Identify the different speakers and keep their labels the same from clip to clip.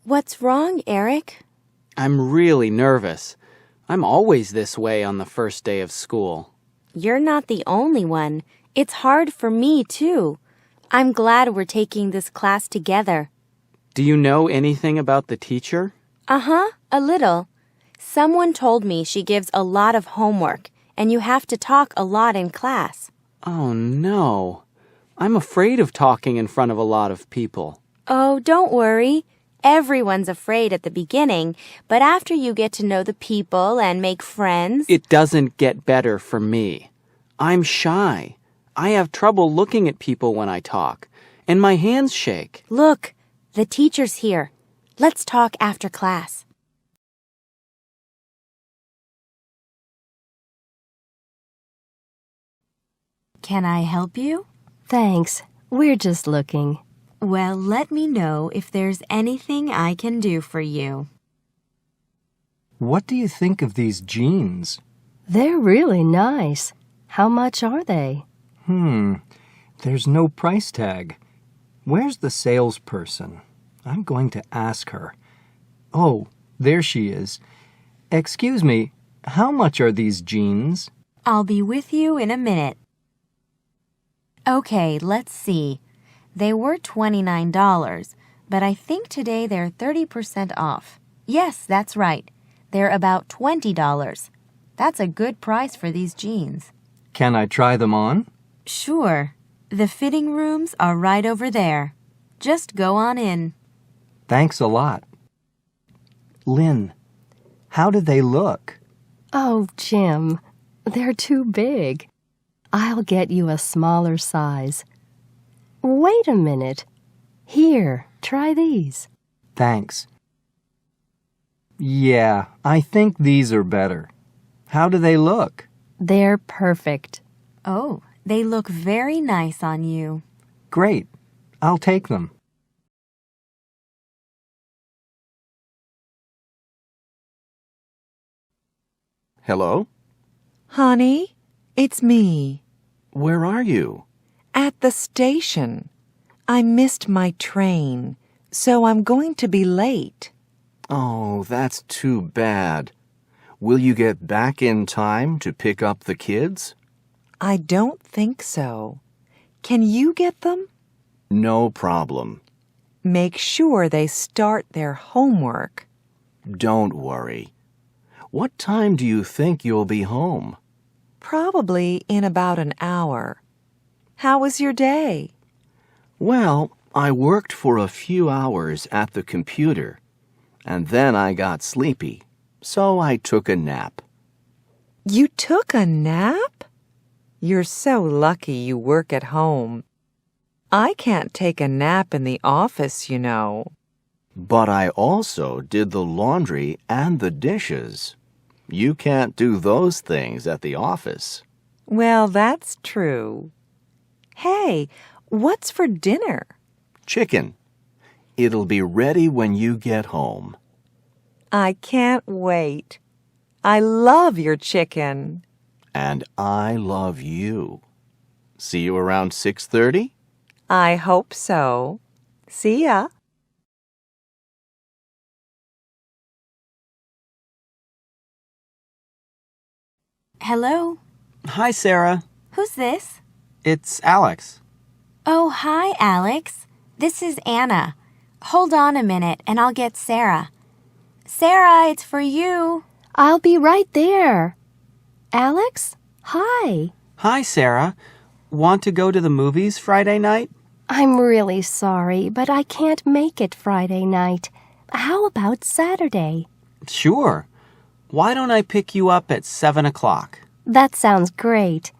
Speaker 1: What's wrong, Eric?
Speaker 2: I'm really nervous. I'm always this way on the first day of school.
Speaker 1: You're not the only one. It's hard for me, too. I'm glad we're taking this class together.
Speaker 2: Do you know anything about the teacher?
Speaker 1: Uh-huh, a little. Someone told me she gives a lot of homework, and you have to talk a lot in class.
Speaker 2: Oh, no. I'm afraid of talking in front of a lot of people.
Speaker 1: Oh, don't worry. Everyone's afraid at the beginning, but after you get to know the people and make friends...
Speaker 2: It doesn't get better for me. I'm shy. I have trouble looking at people when I talk, and my hands shake.
Speaker 1: Look, the teacher's here. Let's talk after class. Can I help you?
Speaker 3: Thanks. We're just looking.
Speaker 1: Well, let me know if there's anything I can do for you.
Speaker 4: What do you think of these jeans?
Speaker 3: They're really nice. How much are they?
Speaker 4: There's no price tag. Where's the salesperson? I'm going to ask her. Oh, there she is. Excuse me, how much are these jeans?
Speaker 1: I'll be with you in a minute. Okay, let's see. They were $29, but I think today they're 30% off. Yes, that's right. They're about $20. That's a good price for these jeans.
Speaker 4: Can I try them on?
Speaker 1: Sure. The fitting rooms are right over there. Just go on in.
Speaker 4: Thanks a lot. Lynn, how do they look?
Speaker 3: Oh, Jim, they're too big. I'll get you a smaller size. Wait a minute. Here, try these.
Speaker 4: Thanks. Yeah, I think these are better. How do they look?
Speaker 3: They're perfect.
Speaker 1: Oh, they look very nice on you.
Speaker 4: Great. I'll take them.
Speaker 5: Hello?
Speaker 6: Honey, it's me.
Speaker 5: Where are you?
Speaker 6: At the station. I missed my train, so I'm going to be late.
Speaker 5: Oh, that's too bad. Will you get back in time to pick up the kids?
Speaker 6: I don't think so. Can you get them?
Speaker 5: No problem.
Speaker 6: Make sure they start their homework.
Speaker 5: Don't worry. What time do you think you'll be home?
Speaker 6: Probably in about an hour. How was your day?
Speaker 5: Well, I worked for a few hours at the computer, and then I got sleepy, so I took a nap.
Speaker 6: You took a nap? You're so lucky you work at home. I can't take a nap in the office, you know.
Speaker 5: But I also did the laundry and the dishes. You can't do those things at the office.
Speaker 6: Well, that's true. Hey, what's for dinner?
Speaker 5: Chicken. It'll be ready when you get home.
Speaker 6: I can't wait. I love your chicken.
Speaker 5: And I love you. See you around 6:30?
Speaker 6: I hope so. See ya.
Speaker 1: Hello?
Speaker 2: Hi, Sarah.
Speaker 1: Who's this?
Speaker 2: It's Alex.
Speaker 1: Oh, hi, Alex. This is Anna. Hold on a minute and I'll get Sarah. Sarah, it's for you.
Speaker 3: I'll be right there. Alex? Hi.
Speaker 2: Hi, Sarah. Want to go to the movies Friday night?
Speaker 3: I'm really sorry, but I can't make it Friday night. How about Saturday?
Speaker 2: Sure. Why don't I pick you up at 7 o'clock?
Speaker 3: That sounds great.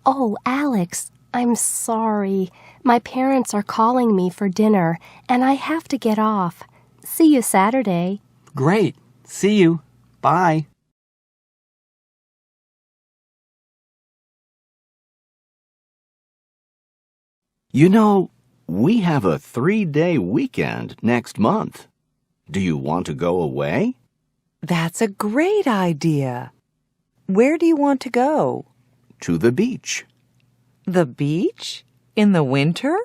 Speaker 3: Oh, Alex, I'm sorry. My parents are calling me for dinner, and I have to get off. See you Saturday.
Speaker 2: Great. See you. Bye.
Speaker 5: You know, we have a 3-day weekend next month. Do you want to go away?
Speaker 6: That's a great idea. Where do you want to go?
Speaker 5: To the beach.
Speaker 6: The beach? In the winter?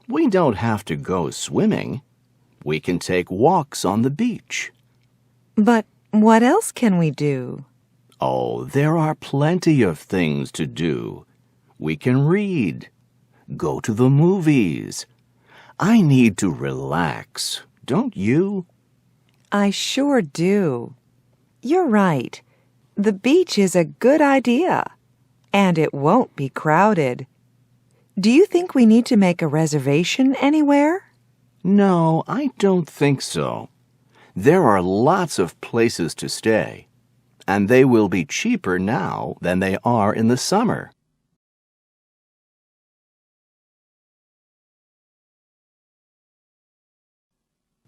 Speaker 5: We don't have to go swimming, We can take walks on the beach.
Speaker 6: But what else can we do?
Speaker 5: Oh, there are plenty of things to do. We can read, go to the movies. I need to relax, don't you?
Speaker 6: I sure do. You're right. The beach is a good idea, and it won't be crowded. Do you think we need to make a reservation anywhere?
Speaker 5: No, I don't think so. There are lots of places to stay, and they will be cheaper now than they are in the summer.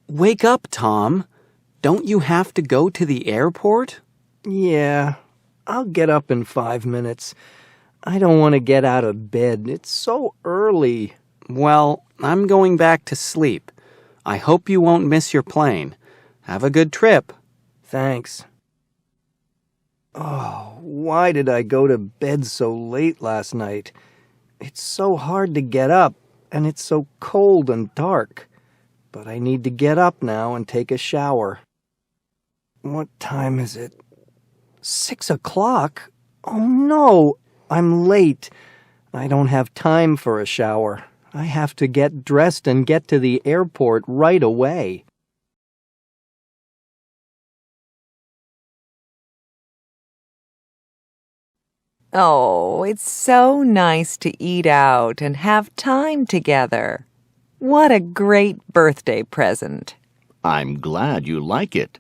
Speaker 2: Wake up, Tom. Don't you have to go to the airport?
Speaker 4: Yeah, I'll get up in 5 minutes. I don't want to get out of bed. It's so early.
Speaker 2: Well, I'm going back to sleep. I hope you won't miss your plane. Have a good trip.
Speaker 4: Thanks. Oh, why did I go to bed so late last night? It's so hard to get up, and it's so cold and dark. But I need to get up now and take a shower. What time is it? 6 o'clock? Oh no, I'm late. I don't have time for a shower. I have to get dressed and get to the airport right away.
Speaker 6: Oh, it's so nice to eat out and have time together. What a great birthday present.
Speaker 5: I'm glad you like it.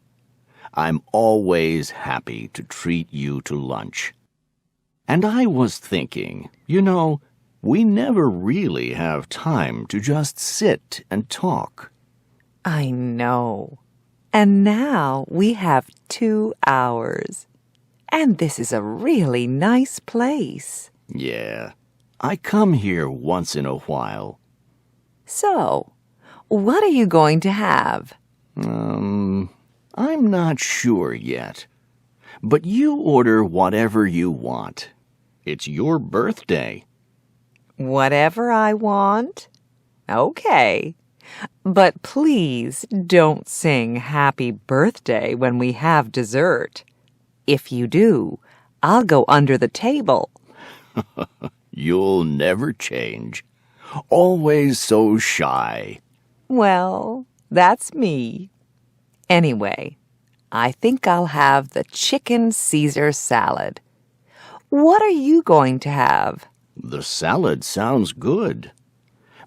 Speaker 5: I'm always happy to treat you to lunch. And I was thinking, we never really have time to just sit and talk.
Speaker 6: I know. And now we have 2 hours. And this is a really nice place.
Speaker 5: Yeah, I come here once in a while.
Speaker 6: So, what are you going to have?
Speaker 5: I'm not sure yet. But you order whatever you want. It's your birthday.
Speaker 6: Whatever I want? Okay. But please don't sing happy birthday when we have dessert. If you do, I'll go under the table.
Speaker 5: You'll never change. Always so shy.
Speaker 6: Well, that's me. Anyway, I think I'll have the chicken Caesar salad. What are you going to have?
Speaker 5: The salad sounds good.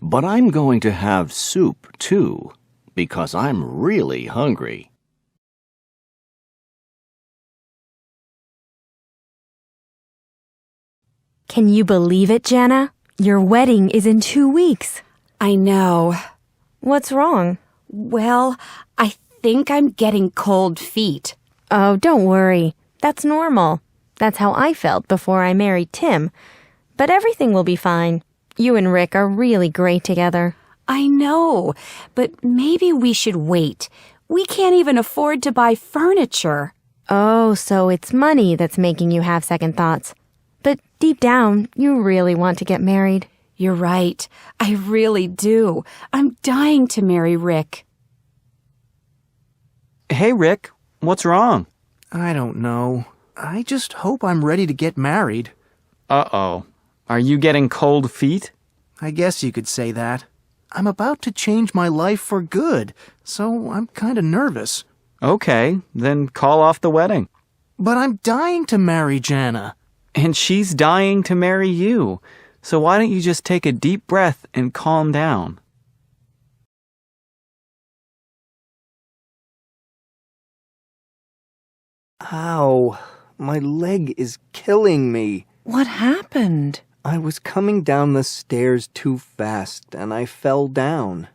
Speaker 5: But I'm going to have soup, too, because I'm really hungry.
Speaker 1: Can you believe it, Jana? Your wedding is in 2 weeks.
Speaker 7: I know.
Speaker 1: What's wrong?
Speaker 7: Well, I think I'm getting cold feet.
Speaker 1: Oh, don't worry. That's normal. That's how I felt before I married Tim. But everything will be fine. You and Rick are really great together.
Speaker 7: I know, but maybe we should wait. We can't even afford to buy furniture.
Speaker 1: Oh, so it's money that's making you have second thoughts. But deep down, you really want to get married.
Speaker 7: You're right. I really do. I'm dying to marry Rick.
Speaker 2: Hey, Rick, what's wrong?
Speaker 8: I don't know. I just hope I'm ready to get married.
Speaker 2: Uh-oh. Are you getting cold feet?
Speaker 8: I guess you could say that. I'm about to change my life for good, so I'm kind of nervous.
Speaker 2: Okay, then call off the wedding.
Speaker 8: But I'm dying to marry Jana.
Speaker 2: And she's dying to marry you. So why don't you just take a deep breath and calm down?
Speaker 4: Ow, my leg is killing me.
Speaker 6: What happened?
Speaker 4: I was coming down the stairs too fast and I fell down.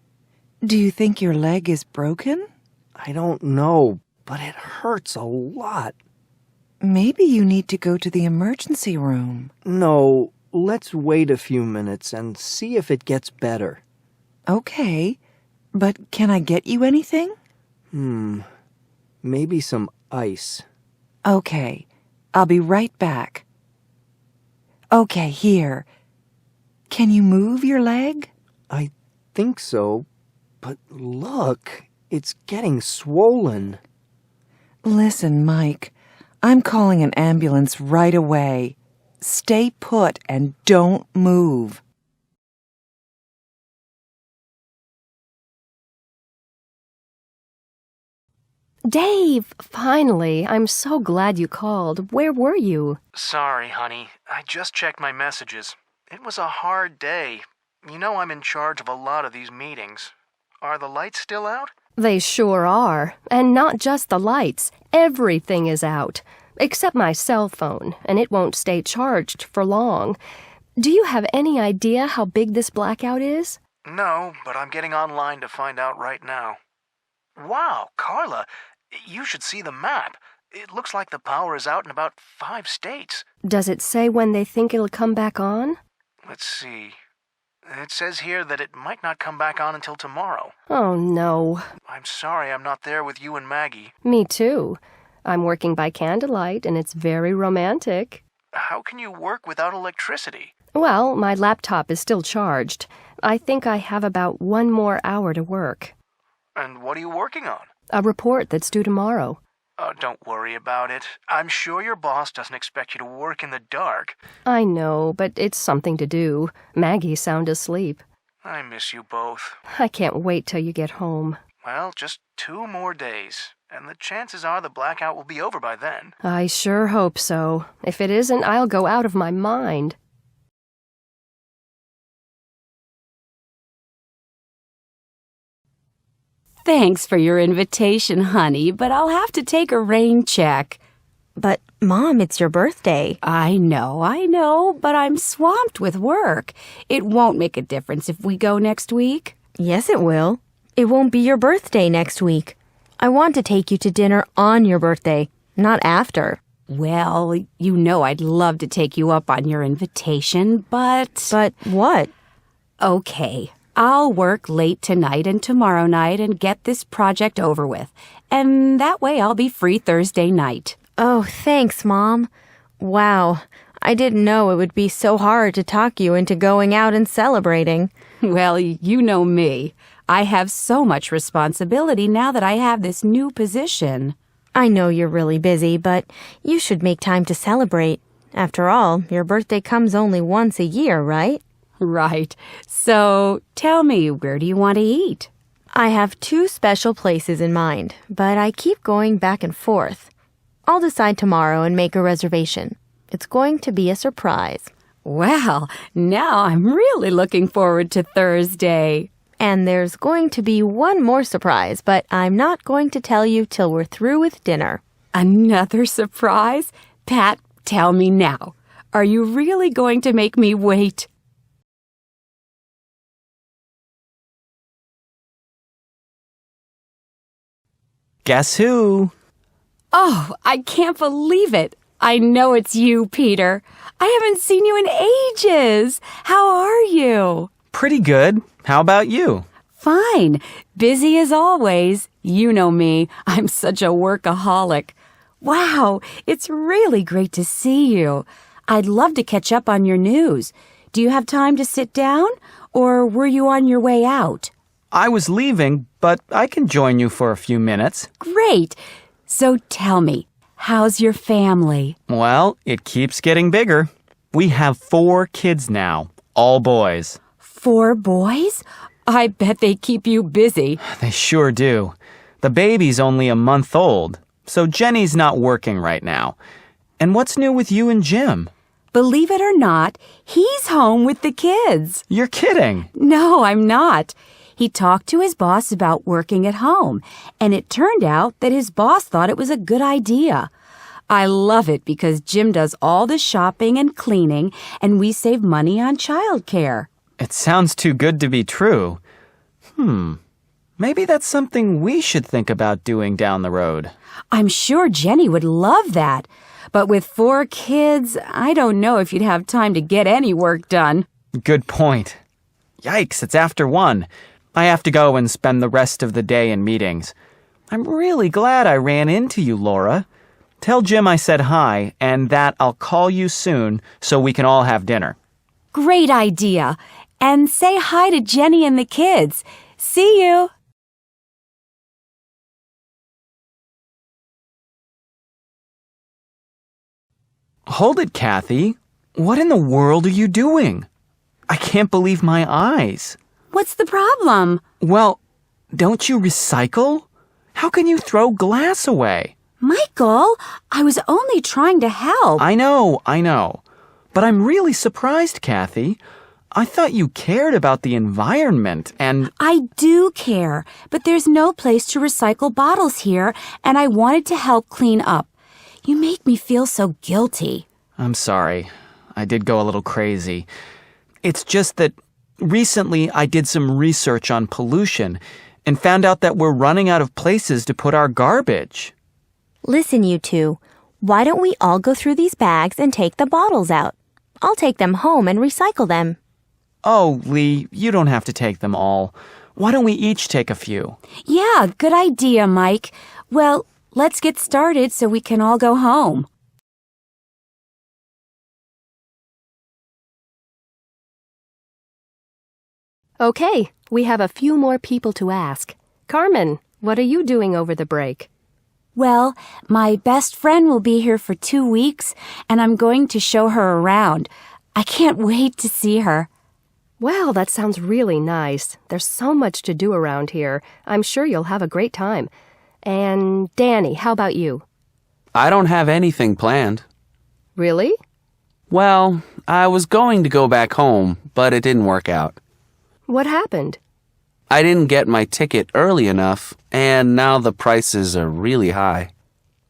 Speaker 6: Do you think your leg is broken?
Speaker 4: I don't know, but it hurts a lot.
Speaker 6: Maybe you need to go to the emergency room.
Speaker 4: No, let's wait a few minutes and see if it gets better.
Speaker 6: Okay, but can I get you anything?
Speaker 4: Maybe some ice.
Speaker 6: Okay, I'll be right back. Okay, here. Can you move your leg?
Speaker 4: I think so, But look, it's getting swollen.
Speaker 6: Listen, Mike, I'm calling an ambulance right away. Stay put and don't move.
Speaker 3: Dave, finally, I'm so glad you called. Where were you?
Speaker 8: Sorry, honey. I just checked my messages. It was a hard day. You know I'm in charge of a lot of these meetings. Are the lights still out?
Speaker 3: They sure are. And not just the lights. Everything is out. Except my cell phone, and it won't stay charged for long. Do you have any idea how big this blackout is?
Speaker 8: No, but I'm getting online to find out right now. Wow, Carla, you should see the map. It looks like the power is out in about 5 states.
Speaker 3: Does it say when they think it'll come back on?
Speaker 8: Let's see. It says here that it might not come back on until tomorrow.
Speaker 3: Oh, no.
Speaker 8: I'm sorry I'm not there with you and Maggie.
Speaker 3: Me too. I'm working by candlelight, and it's very romantic.
Speaker 8: How can you work without electricity?
Speaker 3: Well, my laptop is still charged. I think I have about 1 more hour to work.
Speaker 8: And what are you working on?
Speaker 3: A report that's due tomorrow.
Speaker 8: Don't worry about it. I'm sure your boss doesn't expect you to work in the dark.
Speaker 3: I know, but it's something to do. Maggie's sound asleep.
Speaker 8: I miss you both.
Speaker 3: I can't wait till you get home.
Speaker 8: Well, just 2 more days, and the chances are the blackout will be over by then.
Speaker 3: I sure hope so. If it isn't, I'll go out of my mind.
Speaker 7: Thanks for your invitation, honey, but I'll have to take a rain check.
Speaker 1: But, Mom, it's your birthday.
Speaker 7: I know, but I'm swamped with work. It won't make a difference if we go next week.
Speaker 1: Yes, it will. It won't be your birthday next week. I want to take you to dinner on your birthday, not after.
Speaker 7: Well, you know I'd love to take you up on your invitation, but...
Speaker 1: But what?
Speaker 7: Okay, I'll work late tonight and tomorrow night and get this project over with. And that way I'll be free Thursday night.
Speaker 1: Oh, thanks, Mom. Wow, I didn't know it would be so hard to talk you into going out and celebrating.
Speaker 7: Well, you know me. I have so much responsibility now that I have this new position.
Speaker 1: I know you're really busy, but you should make time to celebrate. After all, your birthday comes only once a year, right?
Speaker 7: Right. So, tell me, where do you want to eat?
Speaker 1: I have 2 special places in mind, but I keep going back and forth. I'll decide tomorrow and make a reservation. It's going to be a surprise.
Speaker 7: Well, now I'm really looking forward to Thursday.
Speaker 1: And there's going to be one more surprise, but I'm not going to tell you till we're through with dinner.
Speaker 7: Another surprise? Pat, tell me now. Are you really going to make me wait?
Speaker 2: Guess who?
Speaker 7: Oh, I can't believe it. I know it's you, Peter. I haven't seen you in ages. How are you?
Speaker 2: Pretty good. How about you?
Speaker 7: Fine. Busy as always. You know me. I'm such a workaholic. Wow, it's really great to see you. I'd love to catch up on your news. Do you have time to sit down, or were you on your way out?
Speaker 2: I was leaving, but I can join you for a few minutes.
Speaker 7: Great. So tell me, how's your family?
Speaker 2: Well, it keeps getting bigger. We have 4 kids now, all boys.
Speaker 7: 4 boys? I bet they keep you busy.
Speaker 2: They sure do. The baby's only a month old, so Jenny's not working right now. And what's new with you and Jim?
Speaker 7: Believe it or not, he's home with the kids.
Speaker 2: You're kidding.
Speaker 7: No, I'm not. He talked to his boss about working at home, and it turned out that his boss thought it was a good idea. I love it because Jim does all the shopping and cleaning, and we save money on childcare.
Speaker 2: It sounds too good to be true. Maybe that's something we should think about doing down the road.
Speaker 7: I'm sure Jenny would love that. But with 4 kids, I don't know if you'd have time to get any work done.
Speaker 2: Good point. Yikes, it's after 1. I have to go and spend the rest of the day in meetings. I'm really glad I ran into you, Laura. Tell Jim I said hi and that I'll call you soon so we can all have dinner.
Speaker 7: Great idea. And say hi to Jenny and the kids. See you.
Speaker 2: Hold it, Kathy. What in the world are you doing? I can't believe my eyes.
Speaker 7: What's the problem?
Speaker 2: Well, don't you recycle? How can you throw glass away?
Speaker 7: Michael, I was only trying to help.
Speaker 2: I know. But I'm really surprised, Kathy. I thought you cared about the environment and...
Speaker 7: I do care, but there's no place to recycle bottles here, and I wanted to help clean up. You make me feel so guilty.
Speaker 2: I'm sorry. I did go a little crazy. It's just that recently I did some research on pollution and found out that we're running out of places to put our garbage.
Speaker 1: Listen, you two. Why don't we all go through these bags and take the bottles out? I'll take them home and recycle them.
Speaker 2: Oh, Lee, you don't have to take them all. Why don't we each take a few?
Speaker 7: Yeah, good idea, Mike. Well, let's get started so we can all go home.
Speaker 3: Okay, we have a few more people to ask. Carmen, what are you doing over the break?
Speaker 7: Well, my best friend will be here for 2 weeks, and I'm going to show her around. I can't wait to see her.
Speaker 3: Well, that sounds really nice. There's so much to do around here. I'm sure you'll have a great time. And Danny, how about you?
Speaker 9: I don't have anything planned.
Speaker 3: Really?
Speaker 9: Well, I was going to go back home, but it didn't work out.
Speaker 3: What happened?
Speaker 9: I didn't get my ticket early enough, and now the prices are really high.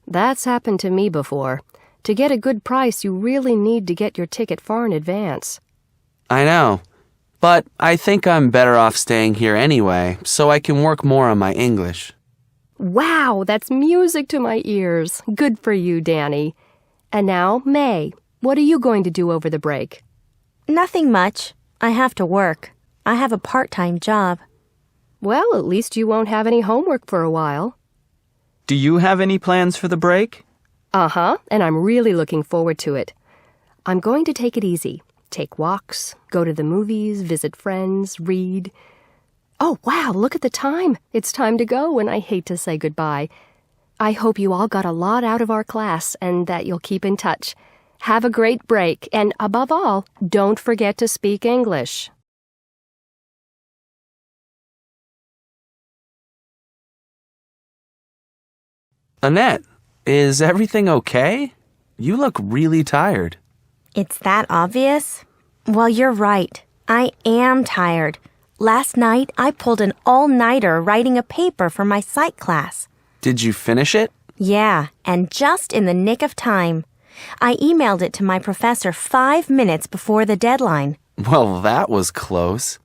Speaker 3: That's happened to me before. To get a good price, you really need to get your ticket far in advance.
Speaker 9: I know, but I think I'm better off staying here anyway, so I can work more on my English.
Speaker 3: Wow, that's music to my ears. Good for you, Danny. And now, May, what are you going to do over the break?
Speaker 1: Nothing much. I have to work. I have a part-time job.
Speaker 3: Well, at least you won't have any homework for a while.
Speaker 2: Do you have any plans for the break?
Speaker 3: Uh-huh, and I'm really looking forward to it. I'm going to take it easy. Take walks, go to the movies, visit friends, read. Oh, wow, look at the time. It's time to go, and I hate to say goodbye. I hope you all got a lot out of our class and that you'll keep in touch. Have a great break, and above all, don't forget to speak English.
Speaker 9: Annette, is everything okay? You look really tired.
Speaker 1: It's that obvious? Well, you're right. I am tired. Last night, I pulled an all-nighter writing a paper for my psych class.
Speaker 9: Did you finish it?
Speaker 1: Yeah, and just in the nick of time. I emailed it to my professor 5 minutes before the deadline.
Speaker 9: Well, that was close.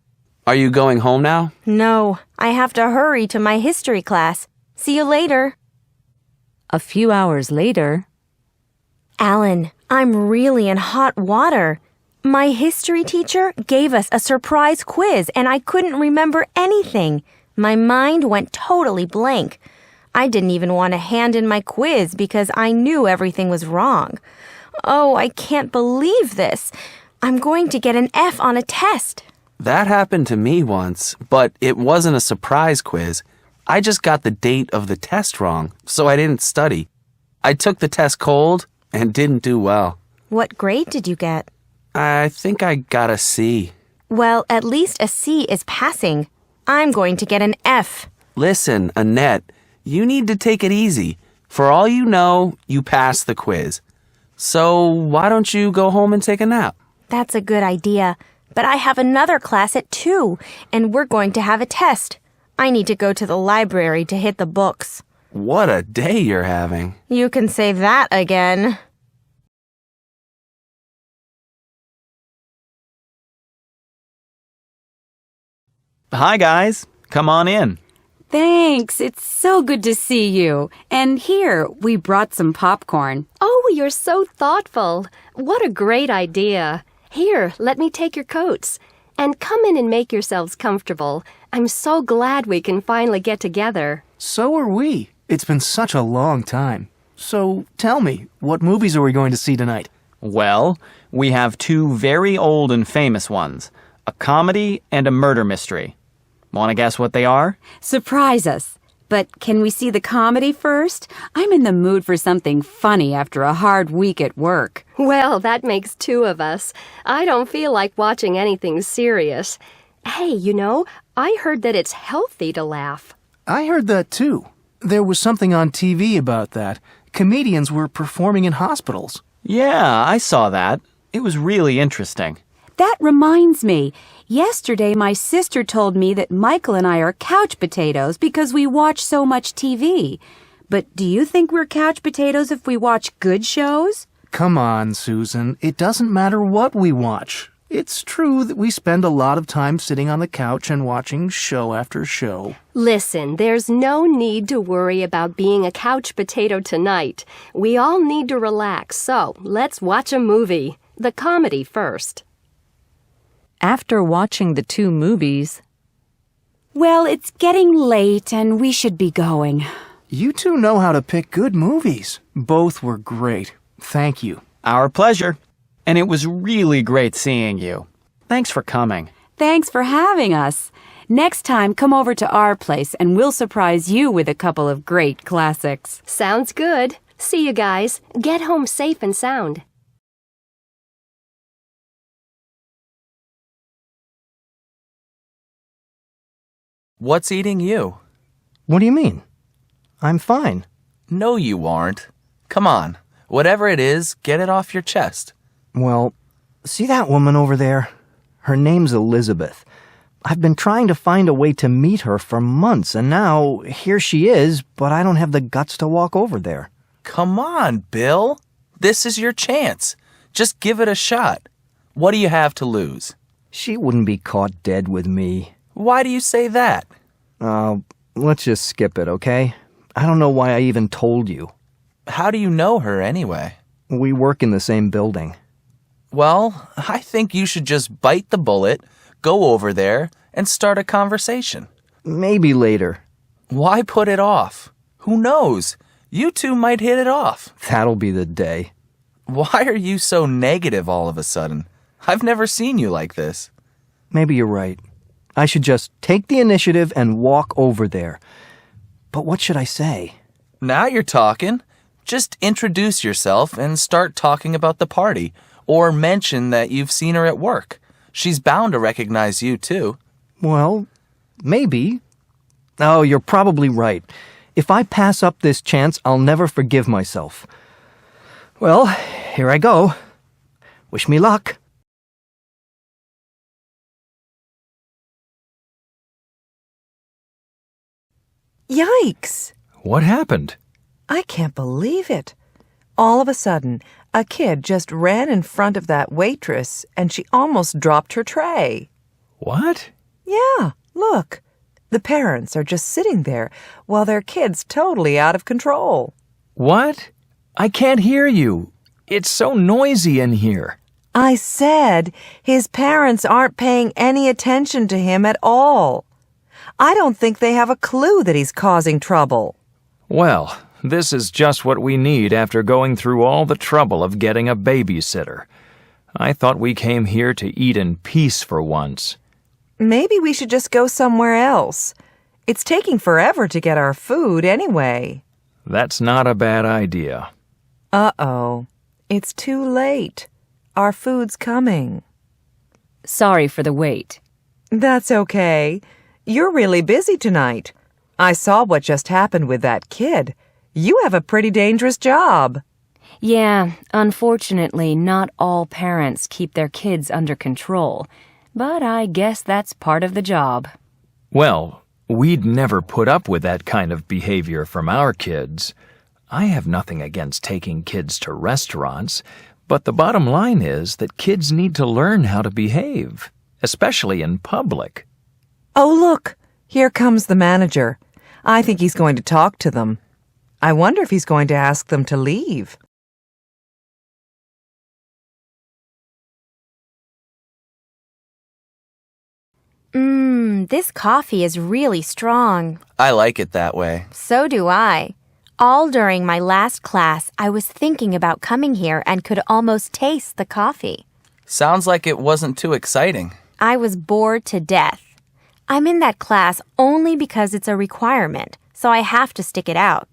Speaker 9: Are you going home now?
Speaker 1: No, I have to hurry to my history class. See you later.
Speaker 7: A few hours later.
Speaker 1: Alan, I'm really in hot water. My history teacher gave us a surprise quiz and I couldn't remember anything. My mind went totally blank. I didn't even want to hand in my quiz because I knew everything was wrong. Oh, I can't believe this. I'm going to get an F on a test.
Speaker 9: That happened to me once, but it wasn't a surprise quiz. I just got the date of the test wrong, so I didn't study. I took the test cold and didn't do well.
Speaker 1: What grade did you get?
Speaker 9: I think I got a C.
Speaker 1: Well, at least a C is passing. I'm going to get an F.
Speaker 9: Listen, Annette, you need to take it easy. For all you know, you passed the quiz. So why don't you go home and take a nap?
Speaker 1: That's a good idea. But I have another class at 2, and we're going to have a test. I need to go to the library to hit the books.
Speaker 9: What a day you're having.
Speaker 1: You can say that again.
Speaker 2: Hi, guys. Come on in.
Speaker 7: Thanks. It's so good to see you. And here, we brought some popcorn.
Speaker 3: Oh, you're so thoughtful. What a great idea. Here, let me take your coats. And come in and make yourselves comfortable. I'm so glad we can finally get together.
Speaker 8: So are we. It's been such a long time. So tell me, what movies are we going to see tonight?
Speaker 2: Well, we have 2 very old and famous ones, a comedy and a murder mystery. Want to guess what they are?
Speaker 7: Surprise us. But can we see the comedy first? I'm in the mood for something funny after a hard week at work.
Speaker 3: Well, that makes two of us. I don't feel like watching anything serious. Hey, I heard that it's healthy to laugh.
Speaker 8: I heard that too. There was something on TV about that. Comedians were performing in hospitals.
Speaker 2: Yeah, I saw that. It was really interesting.
Speaker 7: That reminds me. Yesterday, my sister told me that Michael and I are couch potatoes because we watch so much TV. But do you think we're couch potatoes if we watch good shows?
Speaker 8: Come on, Susan. It doesn't matter what we watch. It's true that we spend a lot of time sitting on the couch and watching show after show.
Speaker 3: Listen, there's no need to worry about being a couch potato tonight. We all need to relax, so let's watch a movie. The comedy first.
Speaker 6: After watching the two movies,
Speaker 7: Well, it's getting late and we should be going.
Speaker 8: You two know how to pick good movies. Both were great. Thank you.
Speaker 2: Our pleasure. And it was really great seeing you. Thanks for coming.
Speaker 7: Thanks for having us. Next time, come over to our place and we'll surprise you with a couple of great classics.
Speaker 3: Sounds good. See you guys. Get home safe and sound.
Speaker 9: What's eating you?
Speaker 4: What do you mean? I'm fine.
Speaker 9: No, you aren't. Come on. Whatever it is, get it off your chest.
Speaker 4: Well, see that woman over there? Her name's Elizabeth. I've been trying to find a way to meet her for months, and now here she is, but I don't have the guts to walk over there.
Speaker 9: Come on, Bill. This is your chance. Just give it a shot. What do you have to lose?
Speaker 4: She wouldn't be caught dead with me.
Speaker 9: Why do you say that?
Speaker 4: Let's just skip it, okay? I don't know why I even told you.
Speaker 9: How do you know her anyway?
Speaker 4: We work in the same building.
Speaker 9: Well, I think you should just bite the bullet, go over there, and start a conversation.
Speaker 4: Maybe later.
Speaker 9: Why put it off? Who knows? You two might hit it off.
Speaker 4: That'll be the day.
Speaker 9: Why are you so negative all of a sudden? I've never seen you like this.
Speaker 4: Maybe you're right. I should just take the initiative and walk over there. But what should I say?
Speaker 9: Now you're talking. Just introduce yourself and start talking about the party, or mention that you've seen her at work. She's bound to recognize you, too.
Speaker 4: Well, maybe. Oh, you're probably right. If I pass up this chance, I'll never forgive myself. Well, here I go. Wish me luck.
Speaker 6: Yikes!
Speaker 10: What happened?
Speaker 6: I can't believe it. All of a sudden, a kid just ran in front of that waitress and she almost dropped her tray.
Speaker 10: What?
Speaker 6: Yeah, look. The parents are just sitting there while their kid's totally out of control.
Speaker 10: What? I can't hear you. It's so noisy in here.
Speaker 6: I said his parents aren't paying any attention to him at all. I don't think they have a clue that he's causing trouble.
Speaker 10: Well, this is just what we need after going through all the trouble of getting a babysitter. I thought we came here to eat in peace for once.
Speaker 6: Maybe we should just go somewhere else. It's taking forever to get our food anyway.
Speaker 10: That's not a bad idea.
Speaker 6: Uh-oh. It's too late. Our food's coming.
Speaker 7: Sorry for the wait.
Speaker 6: That's okay. You're really busy tonight. I saw what just happened with that kid. You have a pretty dangerous job.
Speaker 7: Yeah, unfortunately, not all parents keep their kids under control. But I guess that's part of the job.
Speaker 10: Well, we'd never put up with that kind of behavior from our kids. I have nothing against taking kids to restaurants, but the bottom line is that kids need to learn how to behave, especially in public.
Speaker 6: Oh, look. Here comes the manager. I think he's going to talk to them. I wonder if he's going to ask them to leave.
Speaker 1: This coffee is really strong.
Speaker 9: I like it that way.
Speaker 1: So do I. All during my last class, I was thinking about coming here and could almost taste the coffee.
Speaker 9: Sounds like it wasn't too exciting.
Speaker 1: I was bored to death. I'm in that class only because it's a requirement, so I have to stick it out.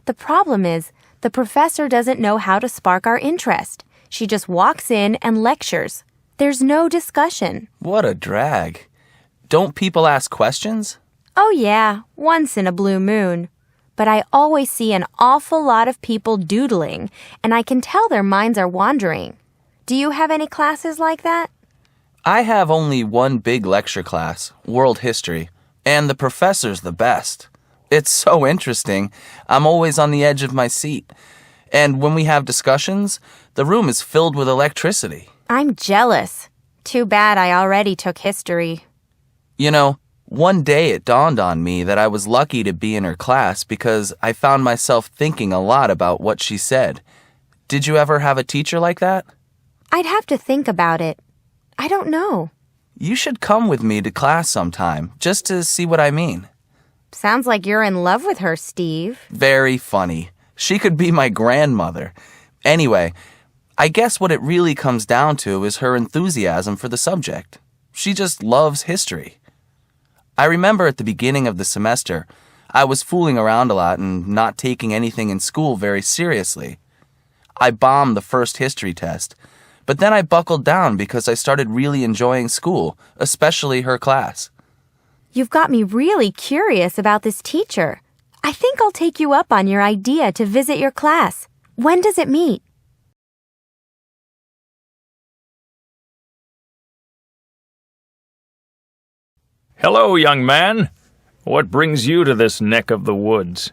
Speaker 1: The problem is, the professor doesn't know how to spark our interest. She just walks in and lectures. There's no discussion.
Speaker 9: What a drag. Don't people ask questions?
Speaker 1: Oh yeah, once in a blue moon. But I always see an awful lot of people doodling, and I can tell their minds are wandering. Do you have any classes like that?
Speaker 9: I have only one big lecture class, World History, and the professor's the best. It's so interesting. I'm always on the edge of my seat. And when we have discussions, the room is filled with electricity.
Speaker 1: I'm jealous. Too bad I already took history.
Speaker 9: You know, one day it dawned on me that I was lucky to be in her class because I found myself thinking a lot about what she said. Did you ever have a teacher like that?
Speaker 1: I'd have to think about it. I don't know.
Speaker 9: You should come with me to class sometime, just to see what I mean.
Speaker 1: Sounds like you're in love with her, Steve.
Speaker 9: Very funny. She could be my grandmother. Anyway, I guess what it really comes down to is her enthusiasm for the subject. She just loves history. I remember at the beginning of the semester, I was fooling around a lot and not taking anything in school very seriously. I bombed the first history test, but then I buckled down because I started really enjoying school, especially her class.
Speaker 1: You've got me really curious about this teacher. I think I'll take you up on your idea to visit your class. When does it meet?
Speaker 10: Hello, young man. What brings you to this neck of the woods?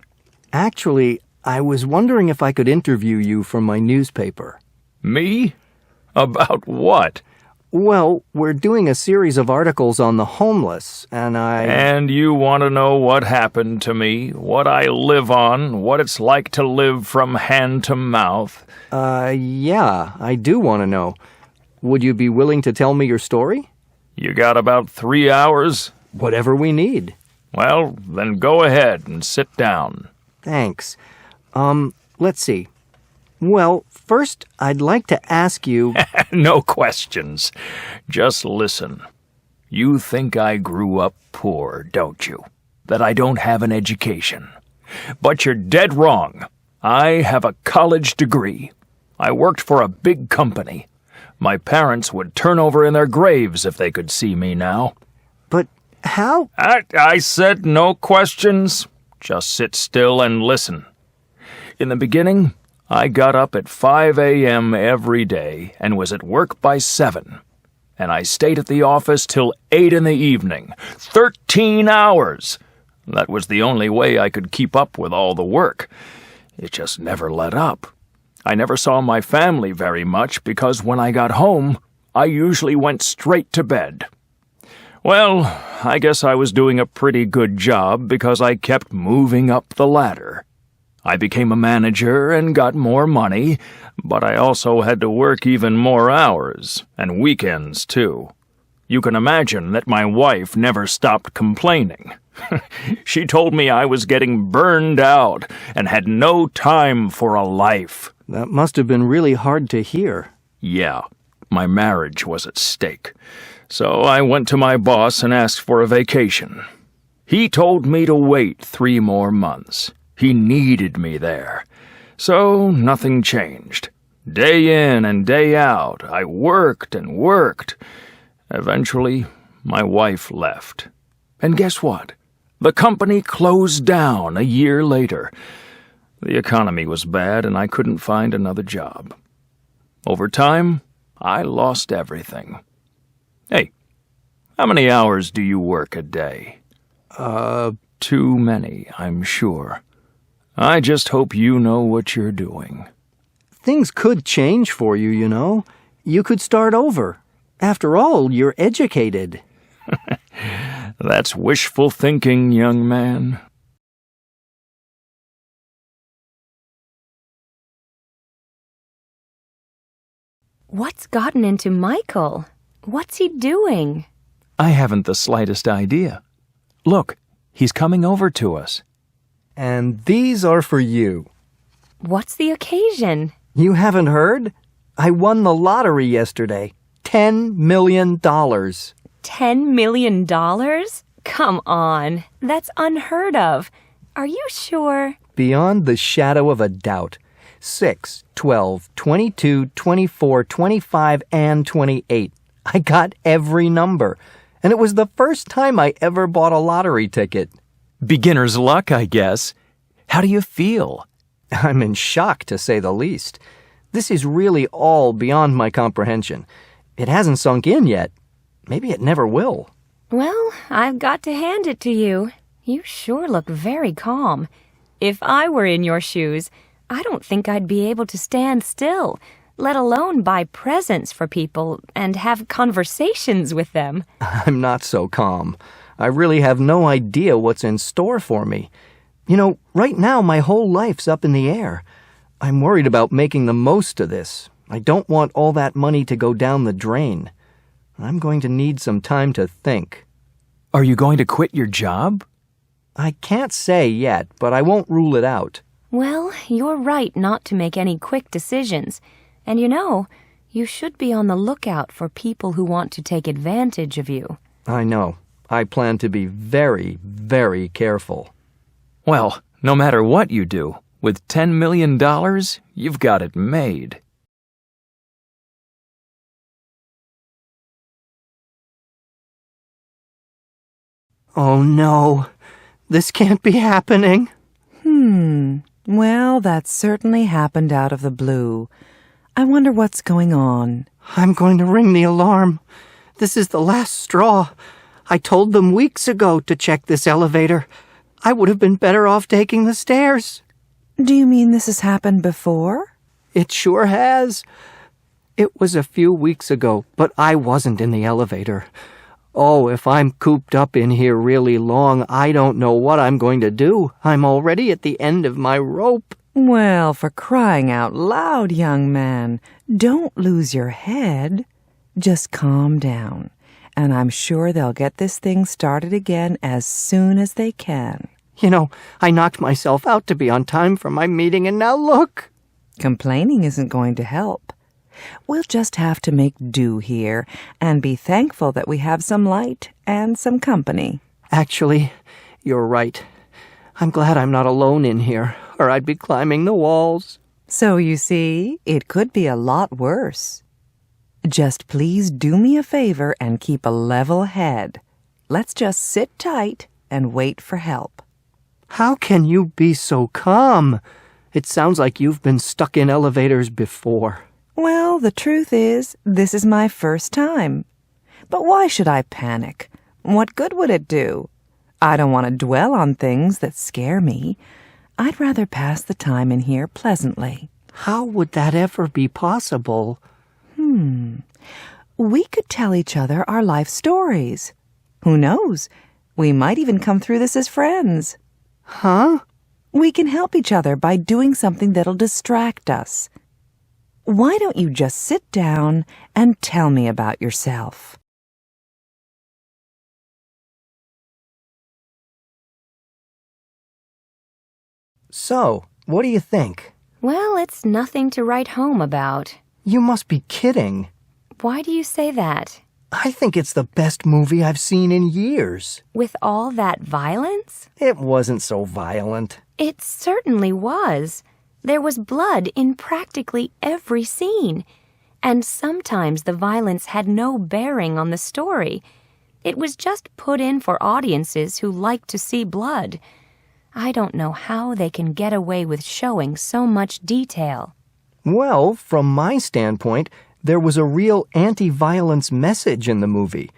Speaker 4: Actually, I was wondering if I could interview you for my newspaper.
Speaker 10: Me? About what?
Speaker 4: Well, we're doing a series of articles on the homeless, and
Speaker 10: And you want to know what happened to me, what I live on, what it's like to live from hand to mouth?
Speaker 4: Yeah, I do want to know. Would you be willing to tell me your story?
Speaker 10: You got about 3 hours?
Speaker 4: Whatever we need.
Speaker 10: Well, then go ahead and sit down.
Speaker 4: Thanks. Let's see. Well, first, I'd like to ask you...
Speaker 10: No questions. Just listen. You think I grew up poor, don't you? That I don't have an education. But you're dead wrong. I have a college degree. I worked for a big company. My parents would turn over in their graves if they could see me now.
Speaker 4: But how...
Speaker 10: I said no questions. Just sit still and listen. In the beginning, I got up at 5 a.m. every day and was at work by 7. And I stayed at the office till 8 in the evening. 13 hours! That was the only way I could keep up with all the work. It just never let up. I never saw my family very much because when I got home, I usually went straight to bed. Well, I guess I was doing a pretty good job because I kept moving up the ladder. I became a manager and got more money, but I also had to work even more hours, and weekends too. You can imagine that my wife never stopped complaining. She told me I was getting burned out and had no time for a life.
Speaker 4: That must have been really hard to hear.
Speaker 10: Yeah, my marriage was at stake. So I went to my boss and asked for a vacation. He told me to wait 3 more months. He needed me there. So nothing changed. Day in and day out, I worked and worked. Eventually, my wife left. And guess what? The company closed down a year later. The economy was bad and I couldn't find another job. Over time, I lost everything. Hey, how many hours do you work a day? Too many, I'm sure. I just hope you know what you're doing.
Speaker 4: Things could change for you, you know. You could start over. After all, you're educated.
Speaker 10: That's wishful thinking, young man.
Speaker 1: What's gotten into Michael? What's he doing?
Speaker 10: I haven't the slightest idea. Look, he's coming over to us.
Speaker 4: And these are for you.
Speaker 1: What's the occasion?
Speaker 4: You haven't heard? I won the lottery yesterday. $10 million.
Speaker 1: $10 million?
Speaker 7: come on. That's unheard of. Are you sure?
Speaker 4: Beyond the shadow of a doubt. 6, 12, 22, 24, 25, and 28. I got every number. And it was the first time I ever bought a lottery ticket.
Speaker 10: Beginner's luck, I guess. How do you feel?
Speaker 4: I'm in shock, to say the least. This is really all beyond my comprehension. It hasn't sunk in yet. Maybe it never will.
Speaker 7: Well, I've got to hand it to you. You sure look very calm. If I were in your shoes, I don't think I'd be able to stand still, let alone buy presents for people and have conversations with them.
Speaker 4: I'm not so calm. I really have no idea what's in store for me. You know, right now my whole life's up in the air. I'm worried about making the most of this. I don't want all that money to go down the drain. I'm going to need some time to think.
Speaker 10: Are you going to quit your job?
Speaker 4: I can't say yet, but I won't rule it out.
Speaker 7: Well, you're right not to make any quick decisions. And you know, you should be on the lookout for people who want to take advantage of you.
Speaker 4: I know. I plan to be very, very careful.
Speaker 10: Well, no matter what you do, with $10 million, you've got it made.
Speaker 4: Oh no, this can't be happening.
Speaker 6: Well, that certainly happened out of the blue. I wonder what's going on.
Speaker 4: I'm going to ring the alarm. This is the last straw. I told them weeks ago to check this elevator. I would have been better off taking the stairs.
Speaker 6: Do you mean this has happened before?
Speaker 4: It sure has. It was a few weeks ago, but I wasn't in the elevator. Oh, if I'm cooped up in here really long, I don't know what I'm going to do. I'm already at the end of my rope.
Speaker 6: Well, for crying out loud, young man, don't lose your head. Just calm down, and I'm sure they'll get this thing started again as soon as they can.
Speaker 4: You know, I knocked myself out to be on time for my meeting, and now look.
Speaker 6: Complaining isn't going to help. We'll just have to make do here and be thankful that we have some light and some company.
Speaker 4: Actually, you're right. I'm glad I'm not alone in here, or I'd be climbing the walls.
Speaker 6: So you see, it could be a lot worse. Just please do me a favor and keep a level head. Let's just sit tight and wait for help.
Speaker 4: How can you be so calm? It sounds like you've been stuck in elevators before.
Speaker 6: Well, the truth is, this is my first time. But why should I panic? What good would it do? I don't want to dwell on things that scare me. I'd rather pass the time in here pleasantly.
Speaker 4: How would that ever be possible?
Speaker 6: We could tell each other our life stories. Who knows? We might even come through this as friends.
Speaker 4: Huh?
Speaker 6: We can help each other by doing something that'll distract us. Why don't you just sit down and tell me about yourself?
Speaker 4: So, what do you think?
Speaker 7: Well, it's nothing to write home about.
Speaker 4: You must be kidding.
Speaker 7: Why do you say that?
Speaker 4: I think it's the best movie I've seen in years.
Speaker 7: With all that violence?
Speaker 4: It wasn't so violent.
Speaker 7: It certainly was. There was blood in practically every scene. And sometimes the violence had no bearing on the story. It was just put in for audiences who like to see blood. I don't know how they can get away with showing so much detail.
Speaker 4: Well, from my standpoint, there was a real anti-violence message in the movie.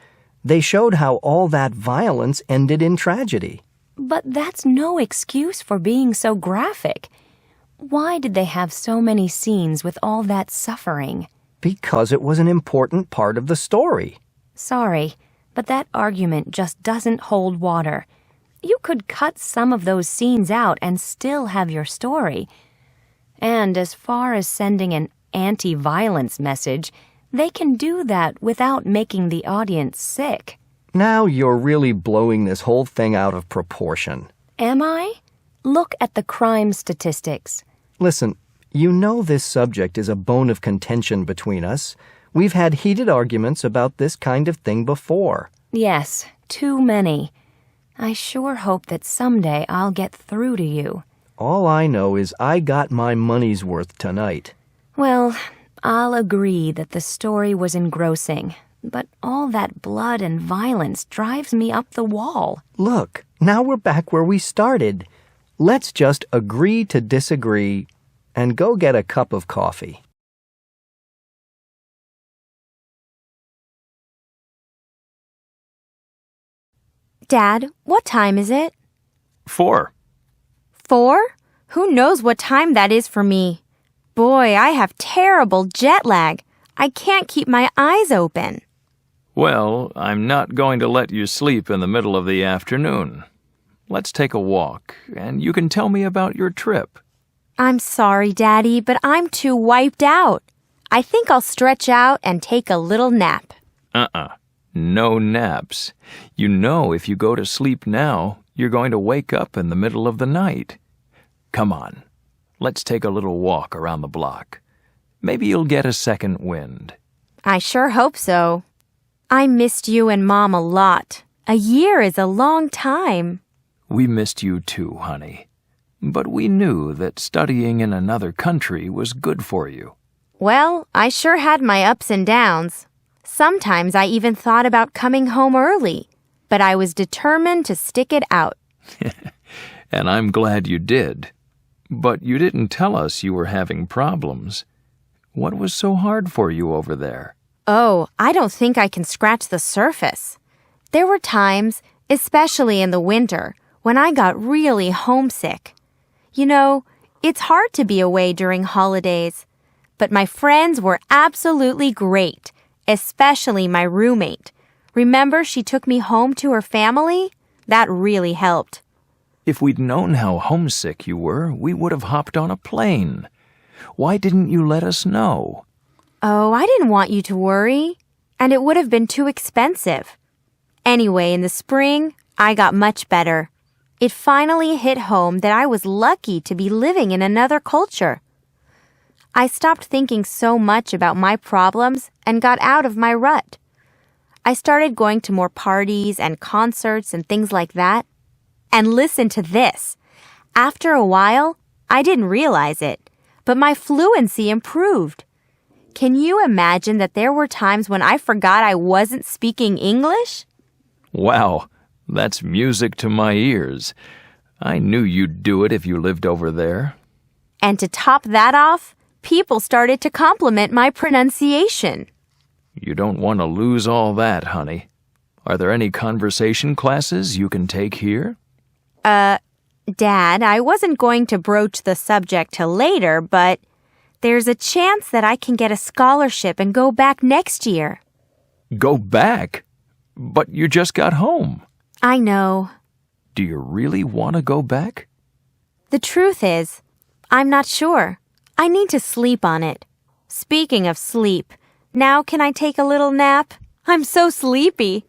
Speaker 4: They showed how all that violence ended in tragedy.
Speaker 7: But that's no excuse for being so graphic. Why did they have so many scenes with all that suffering?
Speaker 4: Because it was an important part of the story.
Speaker 7: Sorry, but that argument just doesn't hold water. You could cut some of those scenes out and still have your story. And as far as sending an anti-violence message, they can do that without making the audience sick.
Speaker 4: Now you're really blowing this whole thing out of proportion.
Speaker 7: Am I? Look at the crime statistics.
Speaker 4: Listen, you know this subject is a bone of contention between us. We've had heated arguments about this kind of thing before.
Speaker 7: Yes, too many.
Speaker 1: I sure hope that someday I'll get through to you.
Speaker 4: All I know is I got my money's worth tonight.
Speaker 1: Well, I'll agree that the story was engrossing, but all that blood and violence drives me up the wall.
Speaker 4: Look, now we're back where we started. Let's just agree to disagree and go get a cup of coffee.
Speaker 1: Dad, what time is it?
Speaker 10: 4.
Speaker 1: 4? Who knows what time that is for me? Boy, I have terrible jet lag. I can't keep my eyes open.
Speaker 10: Well, I'm not going to let you sleep in the middle of the afternoon. Let's take a walk, and you can tell me about your trip.
Speaker 1: I'm sorry, Daddy, but I'm too wiped out. I think I'll stretch out and take a little nap.
Speaker 10: No naps. You know if you go to sleep now, you're going to wake up in the middle of the night. Come on, let's take a little walk around the block. Maybe you'll get a second wind.
Speaker 1: I sure hope so. I missed you and Mom a lot. A year is a long time.
Speaker 10: We missed you too, honey. But we knew that studying in another country was good for you.
Speaker 1: Well, I sure had my ups and downs. Sometimes I even thought about coming home early, but I was determined to stick it out.
Speaker 10: And I'm glad you did. But you didn't tell us you were having problems. What was so hard for you over there?
Speaker 1: Oh, I don't think I can scratch the surface. There were times, especially in the winter, when I got really homesick. You know, it's hard to be away during holidays, but my friends were absolutely great, especially my roommate. Remember she took me home to her family? That really helped.
Speaker 10: If we'd known how homesick you were, we would have hopped on a plane. Why didn't you let us know?
Speaker 1: Oh, I didn't want you to worry, and it would have been too expensive. Anyway, in the spring, I got much better. It finally hit home that I was lucky to be living in another culture. I stopped thinking so much about my problems and got out of my rut. I started going to more parties and concerts and things like that. And listen to this. After a while, I didn't realize it, but my fluency improved. Can you imagine that there were times when I forgot I wasn't speaking English?
Speaker 10: Wow, that's music to my ears. I knew you'd do it if you lived over there.
Speaker 1: And to top that off, people started to compliment my pronunciation.
Speaker 10: You don't want to lose all that, honey. Are there any conversation classes you can take here?
Speaker 1: Dad, I wasn't going to broach the subject till later, but there's a chance that I can get a scholarship and go back next year.
Speaker 10: Go back? But you just got home.
Speaker 1: I know.
Speaker 10: Do you really want to go back?
Speaker 1: The truth is, I'm not sure. I need to sleep on it. Speaking of sleep, now can I take a little nap? I'm so sleepy.